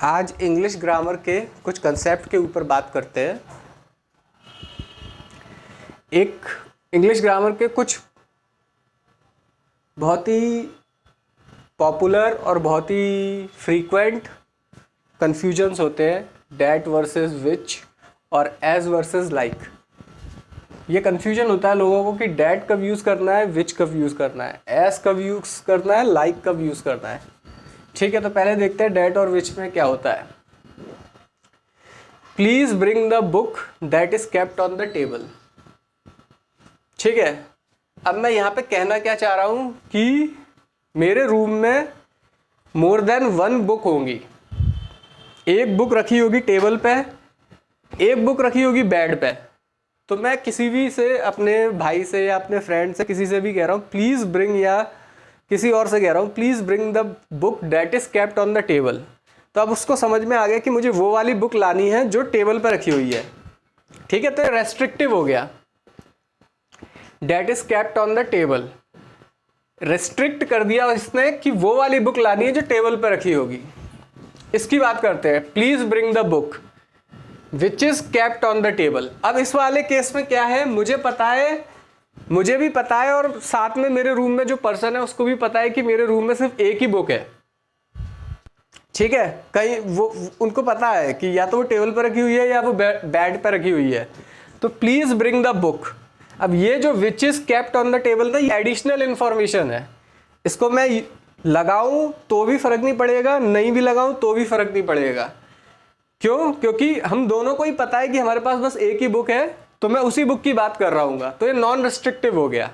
आज English grammar के कुछ कंसेप्ट के ऊपर बात करते हैं। एक इंग्लिश ग्रामर के कुछ बहुत ही पॉपुलर और बहुत ही फ्रीक्वेंट कन्फ्यूजन्स होते हैं, डैट वर्सेस विच और एज वर्सेस लाइक। ये कन्फ्यूजन होता है लोगों को कि डैट कब यूज़ करना है, विच कब यूज़ करना है, एज कब यूज़ करना है, लाइक कब यूज़ करना है। ठीक है, तो पहले देखते हैं डैट और विच में क्या होता है। Please bring the book that is kept on the table. ठीक है, अब मैं यहाँ पे कहना क्या चाह रहा हूँ कि मेरे रूम में मोर देन वन बुक होंगी। एक बुक रखी होगी टेबल पे, एक बुक रखी होगी बेड पे। तो मैं किसी भी से, अपने भाई से या अपने फ्रेंड से, किसी से भी कह रहा हूँ प्लीज़ ब्रिंग, या किसी और से कह रहा हूँ please bring the book that is kept on the table. तो अब उसको समझ में आ गया कि मुझे वो वाली बुक लानी है जो टेबल पर रखी हुई है। ठीक है, तो रेस्ट्रिक्टिव हो गया। That is kept on the table, restrict कर दिया इसने कि वो वाली बुक लानी है जो टेबल पर रखी होगी। इसकी बात करते हैं, please bring the book which is kept on the table. अब इस वाले केस में क्या है, मुझे पता है, मुझे भी पता है और साथ में मेरे रूम में जो पर्सन है उसको भी पता है कि मेरे रूम में सिर्फ एक ही बुक है। ठीक है, कहीं वो उनको पता है कि या तो वो टेबल पर रखी हुई है या वो बेड पर रखी हुई है। तो प्लीज़ ब्रिंग द बुक। अब ये जो which is kept on the table था, ये एडिशनल इन्फॉर्मेशन है। इसको मैं लगाऊं तो भी फर्क नहीं पड़ेगा, नहीं भी लगाऊं तो भी फर्क नहीं पड़ेगा। क्यों? क्योंकि हम दोनों को ही पता है कि हमारे पास बस एक ही बुक है, तो मैं उसी बुक की बात कर रहा हूँ। तो ये नॉन रेस्ट्रिक्टिव हो गया।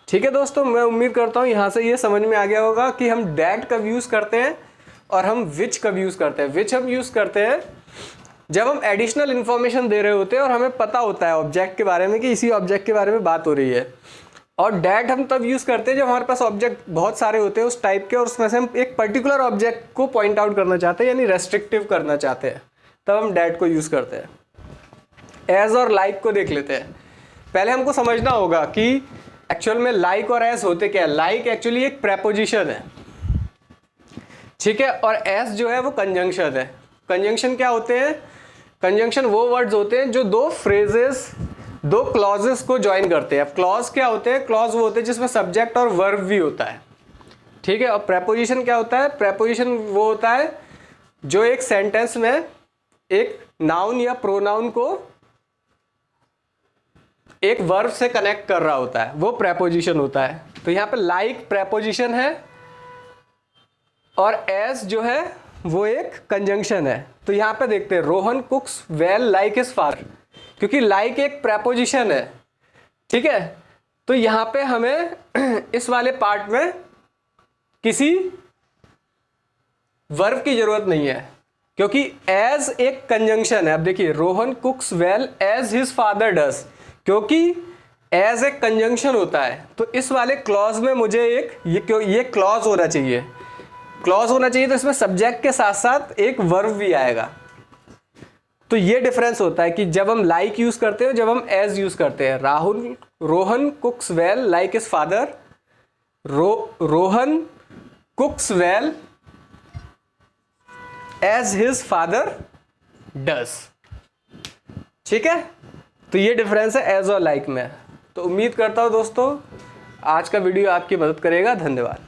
ठीक है दोस्तों, मैं उम्मीद करता हूँ यहाँ से ये समझ में आ गया होगा कि हम डैट कब यूज़ करते हैं और हम विच कब यूज़ करते हैं। विच हम यूज़ करते हैं जब हम एडिशनल इन्फॉर्मेशन दे रहे होते हैं और हमें पता होता है ऑब्जेक्ट के बारे में कि इसी ऑब्जेक्ट के बारे में बात हो रही है। और डैट हम तब यूज़ करते हैं जब हमारे पास ऑब्जेक्ट बहुत सारे होते हैं उस टाइप के, और उसमें से हम एक पर्टिकुलर ऑब्जेक्ट को पॉइंट आउट करना चाहते हैं, यानी रेस्ट्रिक्टिव करना चाहते हैं, तब हम डैट को यूज़ करते हैं। एज और लाइक को देख लेते हैं। पहले हमको समझना होगा कि एक्चुअल में लाइक और एज होते क्या है। लाइक एक्चुअली एक प्रेपोजिशन है, ठीक है, और एज जो है वो कंजंक्शन है। कंजंक्शन क्या होते हैं? कंजंक्शन वो वर्ड्स होते हैं जो दो फ्रेजेस, दो क्लॉजेस को ज्वाइन करते हैं। क्लॉज क्या होते हैं? क्लॉज वो होते हैं जिसमें सब्जेक्ट और वर्ब भी होता है। ठीक है, और प्रेपोजिशन क्या होता है? प्रेपोजिशन वो होता है जो एक सेंटेंस में एक नाउन या प्रोनाउन को एक वर्ब से कनेक्ट कर रहा होता है, वो प्रेपोजिशन होता है। तो यहाँ पे लाइक प्रेपोजिशन है और एज जो है वो एक कंजंक्शन है। तो यहाँ पे देखते हैं, Rohan cooks well like his father, क्योंकि लाइक एक प्रेपोजिशन है। ठीक है, तो यहाँ पे हमें इस वाले पार्ट में किसी वर्ब की जरूरत नहीं है, क्योंकि एज एक कंजंक्शन है। अब देखिए, Rohan cooks well as his father does, क्योंकि एज एक कंजंक्शन होता है। तो इस वाले क्लॉज में मुझे एक ये क्लॉज होना चाहिए। क्लॉज होना चाहिए तो इसमें सब्जेक्ट के साथ साथ एक वर्ब भी आएगा। तो ये डिफरेंस होता है कि जब हम लाइक यूज करते हैं, जब हम एज यूज करते हैं। Rohan cooks well like his father, Rohan cooks well as his father does. ठीक है, तो ये डिफरेंस है एज और लाइक में। तो उम्मीद करता हूँ दोस्तों आज का वीडियो आपकी मदद करेगा। धन्यवाद।